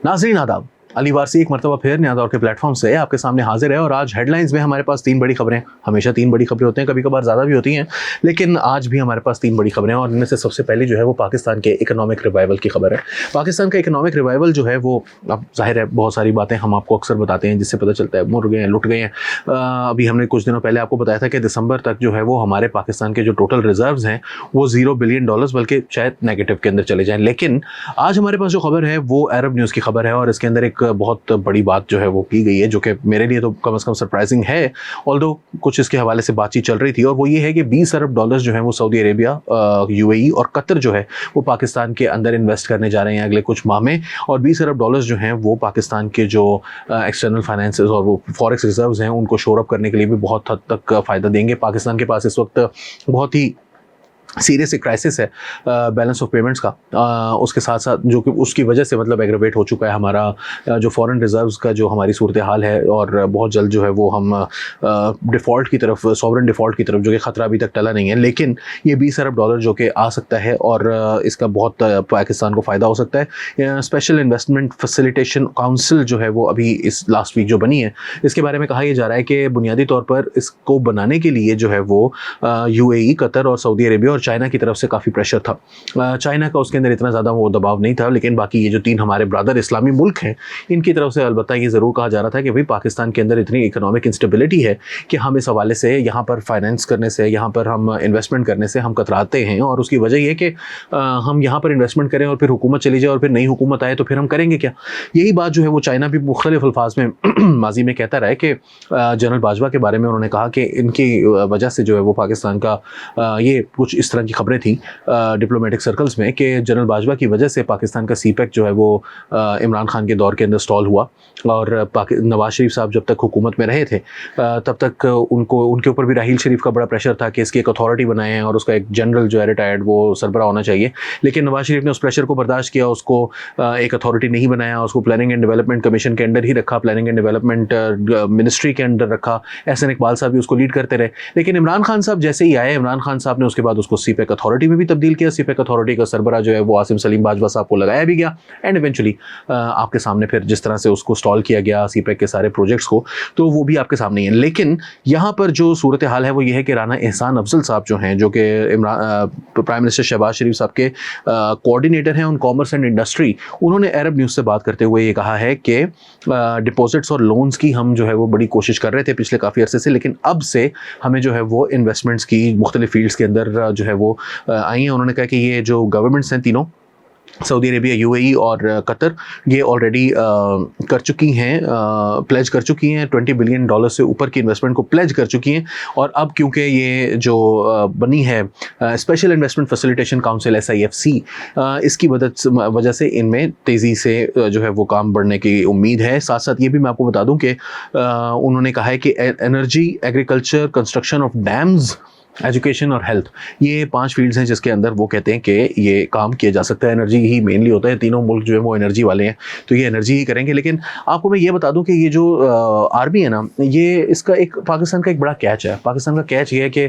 नाज़रीन आदाब, अली वारसी एक मरतबा फिर नया दौर के प्लेटफॉर्म से आपके सामने हाजिर है और आज हेडलाइंस में हमारे पास 3 बड़ी खबरें, हमेशा 3 बड़ी खबरें होते हैं, कभी कभार ज़्यादा भी होती हैं, लेकिन आज भी हमारे पास 3 बड़ी खबरें हैं और इनमें से सबसे पहली जो है वो पाकिस्तान के इकोनॉमिक रिवाइवल की खबर है। पाकिस्तान का इकोनॉमिक रिवाइवल जो है वो, अब जाहिर है बहुत सारी बातें हम आपको अक्सर बताते हैं जिससे पता चलता है मुड़ गए हैं, लुट गए हैं। अभी हमने कुछ दिनों पहले आपको बताया था कि दिसंबर तक जो है वो हमारे पाकिस्तान के जो टोटल रिजर्व्स हैं वो $0 बिलियन बल्कि शायद नेगेटिव के अंदर चले जाएँ। लेकिन आज हमारे पास जो खबर है वो अरब न्यूज़ की खबर है और इसके अंदर एक बहुत बड़ी बात जो है वो की गई है जो कि मेरे लिए तो कम से कम सरप्राइजिंग है, ऑल्दो कुछ इसके हवाले से बातचीत चल रही थी। और वो ये है कि $20 अरब जो है वो सऊदी अरेबिया, यूएई और कतर जो है वो पाकिस्तान के अंदर इन्वेस्ट करने जा रहे हैं अगले कुछ माह में। और $20 अरब जो हैं वो पाकिस्तान के जो एक्सटर्नल फाइनेंसेस और वो फॉरेक्स रिजर्व्स हैं उनको शोर अप करने के लिए भी बहुत हद तक फ़ायदा देंगे। पाकिस्तान के पास इस वक्त बहुत ही सीरियस एक क्राइसिस है बैलेंस ऑफ पेमेंट्स का, उसके साथ साथ जो कि उसकी वजह से मतलब एग्रेवेट हो चुका है हमारा जो फॉरेन रिजर्व्स का जो हमारी सूरत हाल है। और बहुत जल्द जो है वो हम डिफ़ॉल्ट की तरफ, सॉवरेन डिफ़ॉल्ट की तरफ, जो कि ख़तरा अभी तक टला नहीं है, लेकिन ये $20 अरब जो कि आ सकता है और इसका बहुत पाकिस्तान को फ़ायदा हो सकता है। स्पेशल इन्वेस्टमेंट फैसिलिटेशन काउंसिल जो है वो अभी इस लास्ट वीक जो बनी है, इसके बारे में कहा यह जा रहा है कि बुनियादी तौर पर इसको बनाने के लिए जो है वो यूएई, कतर और सऊदी अरेबिया और चाइना की तरफ से काफ़ी प्रेशर था। चाइना का उसके अंदर इतना ज़्यादा वो दबाव नहीं था, लेकिन बाकी ये जो 3 हमारे ब्रदर इस्लामी मुल्क हैं इनकी तरफ से अलबत्ता ये ज़रूर कहा जा रहा था कि भाई पाकिस्तान के अंदर इतनी इकोनॉमिक इंस्टेबिलिटी है कि हम इस हवाले से यहाँ पर फाइनेंस करने से, यहाँ पर हम इन्वेस्टमेंट करने से हम कतराते हैं। और उसकी वजह ये कि हम यहाँ पर इन्वेस्टमेंट करें और फिर हुकूमत चली जाए और फिर नई हुकूमत आए तो फिर हम करेंगे क्या। यही बात जो है वो चाइना भी मुख्तलिफ अल्फाज में माजी में कहता रहा है कि जनरल बाजवा के बारे में उन्होंने कहा कि इनकी वजह से जो है वो पाकिस्तान का ये कुछ इस तरह की खबरें थी डिप्लोमेटिक सर्कल्स में कि जनरल बाजवा की वजह से पाकिस्तान का सीपेक जो है वो इमरान खान के दौर के अंदर स्टॉल हुआ। और नवाज शरीफ साहब जब तक हुकूमत में रहे थे तब तक उनके ऊपर भी राहील शरीफ का बड़ा प्रेशर था कि इसकी एक अथॉरिटी बनाएं और उसका एक जनरल जो है रिटायर्ड वो सरबरा होना चाहिए। लेकिन नवाज शरीफ ने उस प्रेशर को बर्दाश्त किया, उसको एक अथॉरिटी नहीं बनाया, उसको प्लानिंग एंड डेवलपमेंट कमीशन के अंडर ही रखा, प्लानिंग एंड डेवलपमेंट मिनिस्ट्री के अंदर रखा। एहसन इकबाल साहब भी उसको लीड करते रहे। लेकिन इमरान खान साहब जैसे ही आए, इमरान खान साहब ने उसके बाद उसको सीपेक अथॉरिटी में भी तब्दील किया। सीपेक अथॉरिटी का सरबरा जो है वो आसिम सलीम बाजवा साहब को लगाया भी गया एंड इवेंचुअली आपके सामने फिर जिस तरह से उसको स्टॉल किया गया सीपेक के सारे प्रोजेक्ट्स को, तो वो भी आपके सामने ही है। लेकिन यहाँ पर जो सूरत हाल है वो ये है कि राना एहसान अफजल साहब जो हैं, जो कि प्राइम मिनिस्टर शहबाज शरीफ साहब के कोऑर्डिनेटर हैं ऑन कॉमर्स एंड इंडस्ट्री, उन्होंने अरब न्यूज़ से बात करते हुए ये कहा है कि डिपॉजिट्स और लोन्स की हम जो है वो बड़ी कोशिश कर रहे थे पिछले काफ़ी अरसे से, लेकिन अब से हमें जो है वो इन्वेस्टमेंट्स की मुख्तलिफ फील्ड्स के अंदर जो है वो आई हैं। उन्होंने कहा कि ये जो गवर्नमेंट्स हैं तीनों, सऊदी अरेबिया, यूएई और कतर, ये ऑलरेडी कर चुकी हैं, प्लेज कर चुकी हैं, $20 बिलियन से ऊपर की इन्वेस्टमेंट को प्लेज कर चुकी हैं। और अब क्योंकि ये जो बनी है special investment facilitation council SIFC, इसकी वजह से इनमें तेज़ी से जो है वो काम बढ़ने की उम्मीद है। साथ साथ ये भी मैं आपको बता दूं कि उन्होंने कहा है कि energy, agriculture, construction of dams, education और हेल्थ, ये 5 फील्ड्स हैं जिसके अंदर वो कहते हैं कि ये काम किया जा सकता है। एनर्जी ही मेनली होता है, तीनों मुल्क जो है वो एनर्जी वाले हैं तो ये एनर्जी ही करेंगे। लेकिन आपको मैं ये बता दूं कि ये जो आर्मी है ना, ये इसका एक पाकिस्तान का एक बड़ा कैच है। पाकिस्तान का कैच ये है कि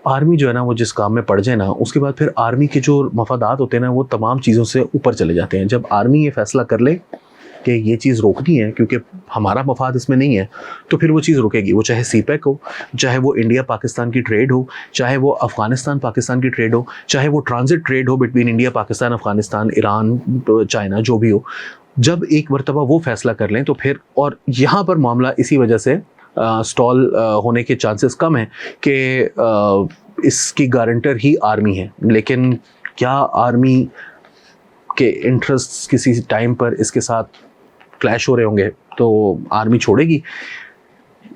आर्मी जो है ना वो जिस काम में पड़ जाए ना, उसके बाद फिर आर्मी के जो मफादात होते हैं ना वो तमाम चीज़ों से ऊपर चले जाते हैं। जब आर्मी ये फैसला कर ले कि ये चीज़ रोकनी है क्योंकि हमारा मफाद इसमें नहीं है, तो फिर वो चीज़ रुकेगी। वो चाहे सीपेक हो, चाहे वो इंडिया पाकिस्तान की ट्रेड हो, चाहे वो अफ़गानिस्तान पाकिस्तान की ट्रेड हो, चाहे वो ट्रांजिट ट्रेड हो between India, Pakistan, Afghanistan, Iran, China, जो भी हो, जब एक मरतबा वो फैसला कर लें तो फिर, और यहाँ पर मामला इसी वजह से स्टॉल होने के चांसेस कम हैं कि इसकी गारंटर ही आर्मी है। लेकिन क्या आर्मी के इंटरेस्ट किसी टाइम पर इसके साथ क्लैश हो रहे होंगे तो आर्मी छोड़ेगी?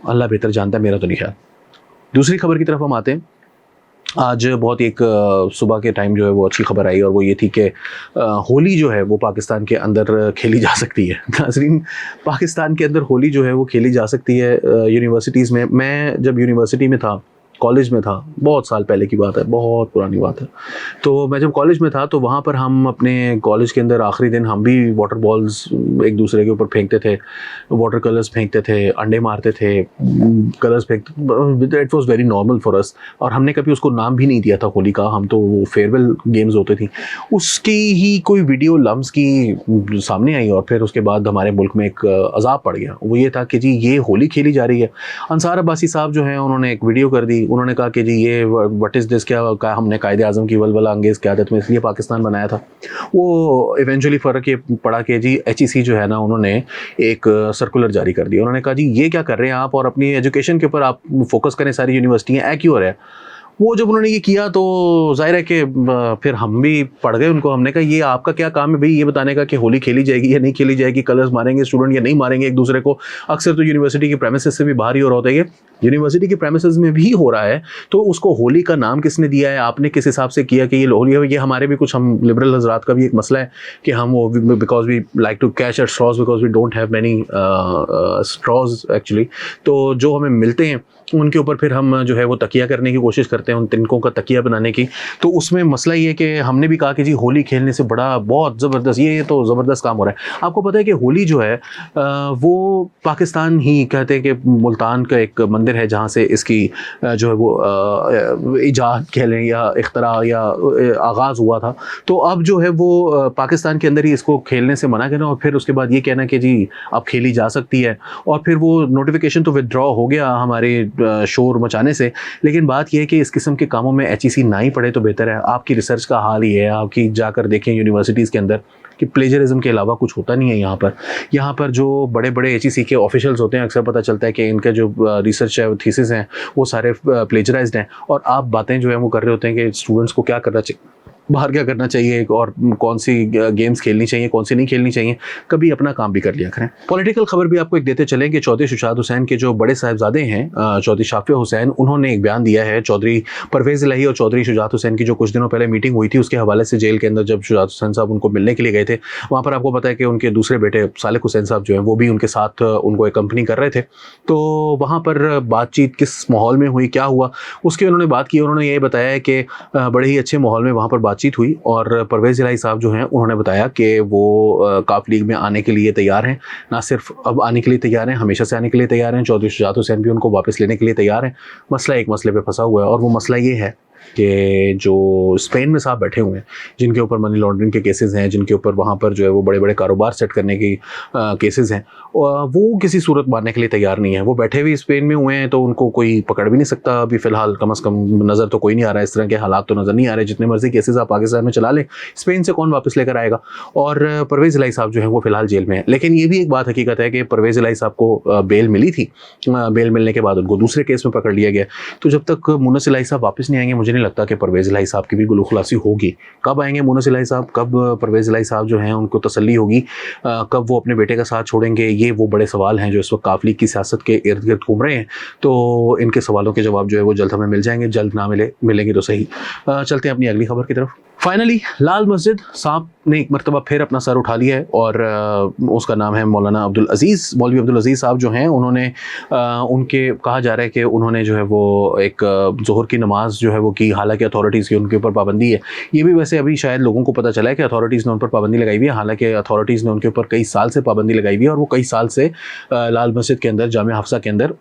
अल्लाह बेहतर जानता है, मेरा तो नहीं ख्याल। दूसरी खबर की तरफ हम आते हैं। आज बहुत एक सुबह के टाइम जो है वो अच्छी खबर आई और वो ये थी कि होली जो है वो पाकिस्तान के अंदर खेली जा सकती है। नाज़रीन, पाकिस्तान के अंदर होली जो है वो खेली जा सकती है यूनिवर्सिटीज़ में। मैं जब यूनिवर्सिटी में था कॉलेज में था, बहुत साल पहले की बात है, बहुत पुरानी बात है। तो मैं जब कॉलेज में था तो वहाँ पर हम अपने कॉलेज के अंदर आखिरी दिन हम भी वाटर बॉल्स एक दूसरे के ऊपर फेंकते थे, वाटर कलर्स फेंकते थे, अंडे मारते थे, कलर्स फेंकते। It was very normal for us, और हमने कभी उसको नाम भी नहीं दिया था होली का। हम तो वो फेयरवेल गेम्स होते थी, उसकी ही कोई वीडियो लम्स की सामने आई, और फिर उसके बाद हमारे मुल्क में एक अजाब पड़ गया। वो ये था कि जी ये होली खेली जा रही है। अंसार अब्बासी साहब जो हैं उन्होंने एक वीडियो कर दी, उन्होंने कहा कि जी ये व्हाट इज़ दिस, क्या हमने कायदे आज़म की वलवला अंगेज़ क़यादत में इसलिए पाकिस्तान बनाया था। वो इवेंचुअली फ़र्क ये पड़ा कि जी HEC जो है ना, उन्होंने एक सर्कुलर जारी कर दिया। उन्होंने कहा जी ये क्या कर रहे हैं आप, और अपनी एजुकेशन के ऊपर आप फोकस करें, सारी यूनिवर्सिटियाँ क्यों हो रहा है। वो जब उन्होंने ये किया तो ज़ाहिर है कि फिर हम भी पढ़ गए उनको। हमने कहा ये आपका क्या काम है भाई ये बताने का कि होली खेली जाएगी या नहीं खेली जाएगी, कलर्स मारेंगे स्टूडेंट या नहीं मारेंगे एक दूसरे को। अक्सर तो यूनिवर्सिटी के प्रेमिसेस से भी बाहर ही हो रहा होता है, ये यूनिवर्सिटी के प्रेमिसेस में भी हो रहा है। तो उसको होली का नाम किसने दिया है, आपने किस हिसाब से किया कि ये होली है। ये हमारे भी कुछ, हम लिबरल हजरात का भी एक मसला है कि हम वो because we like to catch at straws because we don't have many straws actually. तो जो हमें मिलते हैं उनके ऊपर फिर हम जो है वो तकिया करने की कोशिश करते हैं, उन तिनकों का तकिया बनाने की। तो उसमें मसला ये है कि हमने भी कहा कि जी होली खेलने से बड़ा बहुत ज़बरदस्त, ये तो ज़बरदस्त काम हो रहा है। आपको पता है कि होली जो है वो पाकिस्तान ही कहते हैं कि मुल्तान का एक मंदिर है जहाँ से इसकी जो है वो इजाद कह लें या इख्तरा या आगाज़ हुआ था। तो अब जो है वो पाकिस्तान के अंदर ही इसको खेलने से मना करना, और फिर उसके बाद ये कहना कि जी अब खेली जा सकती है। और फिर वो नोटिफिकेशन तो विदड्रॉ हो गया हमारे शोर मचाने से। लेकिन बात यह है कि इस किस्म के कामों में HEC ना ही पढ़े तो बेहतर है। आपकी रिसर्च का हाल ही है, आपकी जाकर देखें यूनिवर्सिटीज़ के अंदर कि प्लेजरिज्म के अलावा कुछ होता नहीं है यहाँ पर जो बड़े बड़े HEC के ऑफिशियल्स होते हैं अक्सर पता चलता है कि इनके जो रिसर्च है, थीसिस हैं, वो सारे प्लेजराइज्ड हैं। और आप बातें जो है वो कर रहे होते हैं कि स्टूडेंट्स को क्या करना चाहिए, बाहर क्या करना चाहिए, और कौन सी गेम्स खेलनी चाहिए, कौन सी नहीं खेलनी चाहिए। कभी अपना काम भी कर लिया करें। पॉलिटिकल खबर भी आपको एक देते चलें कि चौधरी शुजात हुसैन के जो बड़े साहिबजादे हैं चौधरी शाफिया हुसैन, उन्होंने एक बयान दिया है। चौधरी परवेज़ इलाही और चौधरी शुजात हुसैन की जो कुछ दिनों पहले मीटिंग हुई थी उसके हवाले से जेल के अंदर जब शुजात हुसैन साहब उनको मिलने के लिए गए थे, वहाँ पर आपको पता है कि उनके दूसरे बेटे सालिक हुसैन साहब जो हैं वो भी उनके साथ उनको एकम्पनी कर रहे थे। तो वहाँ पर बातचीत किस माहौल में हुई, क्या हुआ, उसकी उन्होंने बात की। उन्होंने ये बताया कि बड़े ही अच्छे माहौल में वहाँ पर बातचीत हुई, और परवेज़ इलाही साहब जो हैं उन्होंने बताया कि वो काफ लीग में आने के लिए तैयार हैं। ना सिर्फ अब आने के लिए तैयार हैं, हमेशा से आने के लिए तैयार हैं। चौधरी शुजात हुसैन भी उनको वापस लेने के लिए तैयार हैं। मसला एक मसले पे फंसा हुआ है, और वो मसला ये है कि जो स्पेन में साहब बैठे हुए हैं, जिनके ऊपर मनी लॉन्ड्रिंग के केसेस हैं, जिनके ऊपर वहाँ पर जो है वो बड़े बड़े कारोबार सेट करने की केसेस हैं, वो किसी सूरत मारने के लिए तैयार नहीं है। वो बैठे हुए स्पेन में हुए हैं तो उनको कोई पकड़ भी नहीं सकता अभी फ़िलहाल, कम से कम नज़र तो कोई नहीं आ रहा है, इस तरह के हालात तो नज़र नहीं आ रहे। जितने मर्जी केसेस आप पाकिस्तान में चला लें, स्पेन से कौन वापस लेकर आएगा। और परवेज़ इलाही साहब जो है वो फ़िलहाल जेल में है। लेकिन ये भी एक बात हकीकत है कि परवेज़ इलाही साहब को बेल मिली थी, बेल मिलने के बाद उनको दूसरे केस में पकड़ लिया गया। तो जब तक मुनस इलाही साहब वापस नहीं आएंगे, मुझे नहीं लगता कि परवेज़ इलाही साहब की भी गुलू खुलासी होगी। कब आएंगे मुनस इलाही साहब, कब परवेज़ इलाही साहब जो हैं उनको तसल्ली होगी, कब वो अपने बेटे का साथ छोड़ेंगे, ये वो बड़े सवाल हैं जो इस वक्त काफ लीग की सियासत के इर्द गिर्द घूम रहे हैं। तो इनके सवालों के जवाब जो है वो जल्द हमें मिल जाएंगे, जल्द ना मिलेंगे तो सही। चलते हैं अपनी अगली खबर की तरफ। फाइनली लाल मस्जिद सांप ने एक मरतबा फिर अपना सर उठा लिया है, और उसका नाम है मौलाना अब्दुल अजीज़, मौलवी अब्दुल अजीज़ साहब जो हैं उन्होंने उनके कहा जा रहा है कि उन्होंने जो है वो एक ज़ोहर की नमाज जो है वो की, हालांकि अथॉरिटीज़ की उनके ऊपर पाबंदी है। ये भी वैसे अभी शायद लोगों को पता चला है कि अथॉरिटीज़ ने उन पर पाबंदी लगाई हुई है, हालांकि अथॉरिटीज़ ने उनके ऊपर कई साल से पाबंदी लगाई हुई है, और वो कई साल से लाल मस्जिद के अंदर, जामिया हफ्सा के अंदर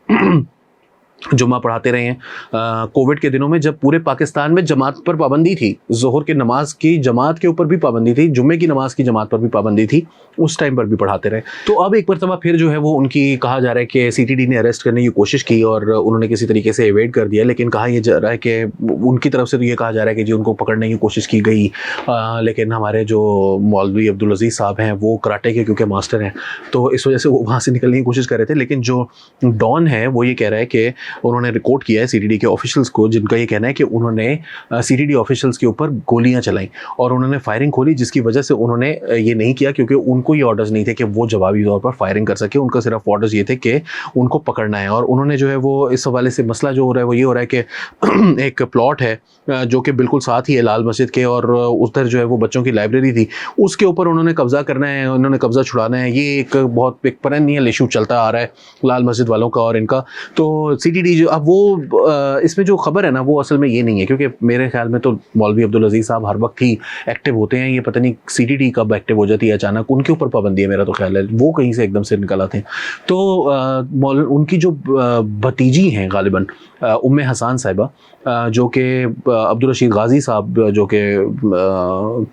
जुम्मा पढ़ाते रहे हैं। कोविड के दिनों में जब पूरे पाकिस्तान में जमात पर पाबंदी थी, ज़ोहर की नमाज की जमात के ऊपर भी पाबंदी थी, जुम्मे की नमाज की जमात पर भी पाबंदी थी, उस टाइम पर भी पढ़ाते रहे। तो अब एक मरतबा फिर जो है वो उनकी कहा जा रहा है कि CTD ने अरेस्ट करने की कोशिश की और उन्होंने किसी तरीके से एवेड कर दिया। लेकिन कहा यह जा रहा है कि उनकी तरफ से तो ये कहा जा रहा है कि जी उनको पकड़ने की कोशिश की गई, लेकिन हमारे जो मौलवी अब्दुल अजीज़ साहब हैं वो कराटे के क्योंकि मास्टर हैं, तो इस वजह से वो वहाँ से निकलने की कोशिश कर रहे थे। लेकिन जो डॉन है वो ये कह रहा है कि उन्होंने रिकॉर्ड किया है CTD के ऑफिशियल्स को, जिनका ये कहना है कि उन्होंने CTD ऑफिशियल्स के ऊपर गोलियां चलाई और उन्होंने फायरिंग खोली, जिसकी वजह से उन्होंने ये नहीं किया क्योंकि उनको ये ऑर्डर्स नहीं थे कि वो जवाबी तौर पर फायरिंग कर सके। उनका सिर्फ ऑर्डर्स ये थे कि उनको पकड़ना है। और उन्होंने जो है वो इस हवाले से मसला जो हो रहा है वो ये हो रहा है कि एक प्लॉट है जो कि बिल्कुल साथ ही है लाल मस्जिद के, और उधर जो है वो बच्चों की लाइब्रेरी थी, उसके ऊपर उन्होंने कब्जा करना है, उन्होंने कब्जा छुड़ाना है। ये एक बहुत एक पेरेनियल इशू चलता आ रहा है लाल मस्जिद वालों का और इनका। तो CTD CTD जो अब वो इसमें जो खबर है ना वो असल में ये नहीं है, क्योंकि मेरे ख्याल में तो मौलवी अब्दुल अजीज़ साहब हर वक्त ही एक्टिव होते हैं, ये पता नहीं CTD कब एक्टिव हो जाती है अचानक, उनके ऊपर पाबंदी है मेरा तो ख्याल है, वो कहीं से एकदम से निकल आते हैं। तो उनकी जो भतीजी हैं गालिबन उम्मे हसन साहिबा, जो कि अब्दुल रशीद गाजी साहब जो कि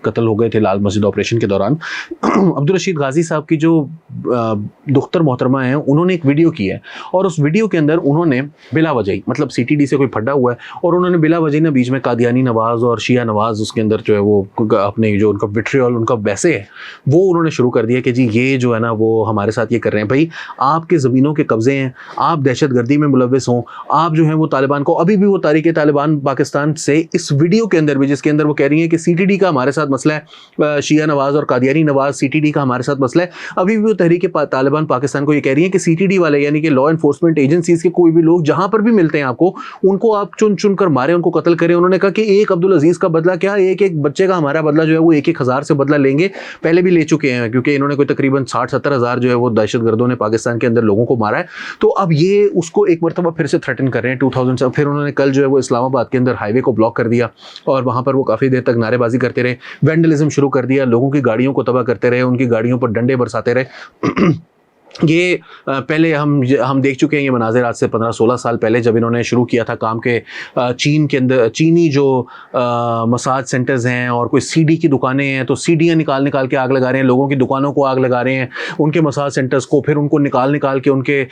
कत्ल हो गए थे लाल मस्जिद ऑपरेशन के दौरान, अब्दुल रशीद गाजी साहब की जो दुख्तर मोहतरमा हैं उन्होंने एक वीडियो की है, और उस वीडियो के अंदर उन्होंने बिला वजह, मतलब CTD से कोई फड्डा हुआ है और उन्होंने बिला वजह ना बीच में कादियानी नवाज़ और शिया नवाज़ उसके अंदर जो है वो अपने जो उनका विट्रियल उनका वैसे है वो उन्होंने शुरू कर दिया कि जी ये जो है ना वो हमारे साथ ये कर रहे हैं। भाई आपके ज़मीनों के कब्ज़े हैं, आप दहशतगर्दी में मुलव्वस हों, आप जो है वो तालिबान को अभी भी वो तारीख़ तालिबान पाकिस्तान से इस वीडियो के अंदर भी जिसके अंदर वो कह रही है कि CTD का हमारे साथ मसला है, शिया नवाज़ और कादियानी नवाज़ CTD का हमारे साथ मसला है, अभी भी वो तहरीक तालिबान पाकिस्तान को ये कह रही है कि CTD वाले यानी कि लॉ एनफोर्समेंट एजेंसीज के कोई भी लोग जहां पर भी मिलते हैं आपको, उनको आप चुन चुन कर मारे, उनको कत्ल करें। उन्होंने कहा कि एक अब्दुल अजीज़ का बदला क्या, एक एक बच्चे का हमारा बदला जो है वो 1-1 हज़ार से बदला लेंगे, पहले भी ले चुके हैं, क्योंकि इन्होंने कोई तकरीबन 60-70 हज़ार जो है वो दहशतगर्दों ने पाकिस्तान के अंदर लोगों को मारा है। तो अब ये उसको एक मरतबा फिर से थ्रेटन कर रहे हैं 2000 फिर उन्होंने कल जो है वो इस्लामाबाद के अंदर हाईवे को ब्लॉक कर दिया और वहाँ पर वो काफ़ी देर तक नारेबाजी करते रहे, वैंडलिज्म शुरू कर दिया, लोगों की गाड़ियों को तबाह करते रहे, उनकी गाड़ियों पर डंडे बरसाते रहे। ये पहले हम देख चुके हैं ये मनाजिर आज से 15-16 साल पहले जब इन्होंने शुरू किया था काम के चीन के अंदर चीनी जो मसाज सेंटर्स हैं और कोई CD की दुकानें हैं तो सीडियाँ निकाल के आग लगा रहे हैं, लोगों की दुकानों को आग लगा रहे हैं, उनके मसाज सेंटर्स को, फिर उनको निकाल के उनके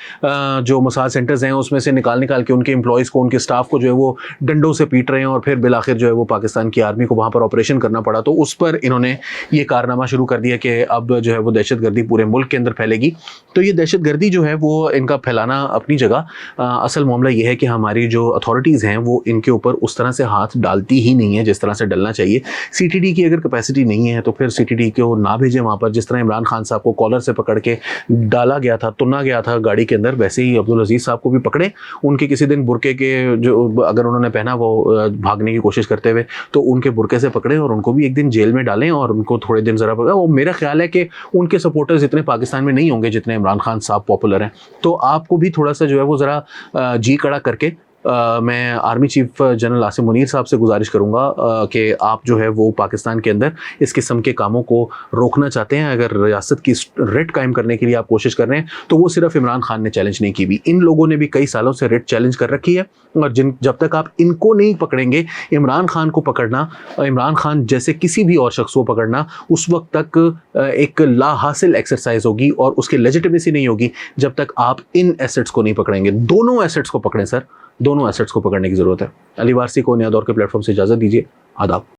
जो मसाज सेंटर्स हैं उसमें से निकाल के उनके एम्प्लॉयज़ को, उनके स्टाफ को जो है वो डंडों से पीट रहे हैं और फिर बिलाखिर जो है वो पाकिस्तान की आर्मी को वहाँ पर ऑपरेशन करना पड़ा। तो उस पर इन्होंने ये कारनामा शुरू कर दिया कि अब जो है वो दहशतगर्दी पूरे मुल्क के अंदर फैलेगी। तो ये दहशतगर्दी जो है वो इनका फैलाना अपनी जगह, असल मामला ये है कि हमारी जो अथॉरिटीज़ हैं वो इनके ऊपर उस तरह से हाथ डालती ही नहीं है जिस तरह से डलना चाहिए। CTD की अगर कैपेसिटी नहीं है तो फिर CTD को ना भेजें वहाँ पर। जिस तरह इमरान खान साहब को कॉलर से पकड़ के डाला गया था, तुना गया था गाड़ी के अंदर, वैसे ही अब्दुल अजीज़ साहब को भी पकड़े, उनके किसी दिन बुरके के जो अगर उन्होंने पहना वो भागने की कोशिश करते हुए तो उनके बुरके से पकड़े और उनको भी एक दिन जेल में डालें और उनको थोड़े दिन ज़रा वो मेरा ख्याल है कि उनके सपोर्टर्स इतने पाकिस्तान में नहीं होंगे जितने इमरान खान साहब पॉपुलर हैं। तो आपको भी थोड़ा सा जो है वो ज़रा जी कड़ा करके मैं army chief general Asim Munir साहब से गुजारिश करूंगा कि आप जो है वो पाकिस्तान के अंदर इस किस्म के कामों को रोकना चाहते हैं, अगर रियासत की रेट कायम करने के लिए आप कोशिश कर रहे हैं तो वो सिर्फ इमरान खान ने चैलेंज नहीं की भी, इन लोगों ने भी कई सालों से रेट चैलेंज कर रखी है। और जब तक आप इनको नहीं पकड़ेंगे, इमरान खान को पकड़ना, इमरान खान जैसे किसी भी और शख्स को पकड़ना उस वक्त तक एक ला हासिल एक्सरसाइज होगी और उसकी लेजिटिमेसी नहीं होगी जब तक आप इन एसेट्स को नहीं पकड़ेंगे। दोनों एसेट्स को पकड़ें सर, दोनों एसेट्स को पकड़ने की ज़रूरत है। अली वारसी को नया दौर के प्लेटफॉर्म से इजाज़त दीजिए। आदाब।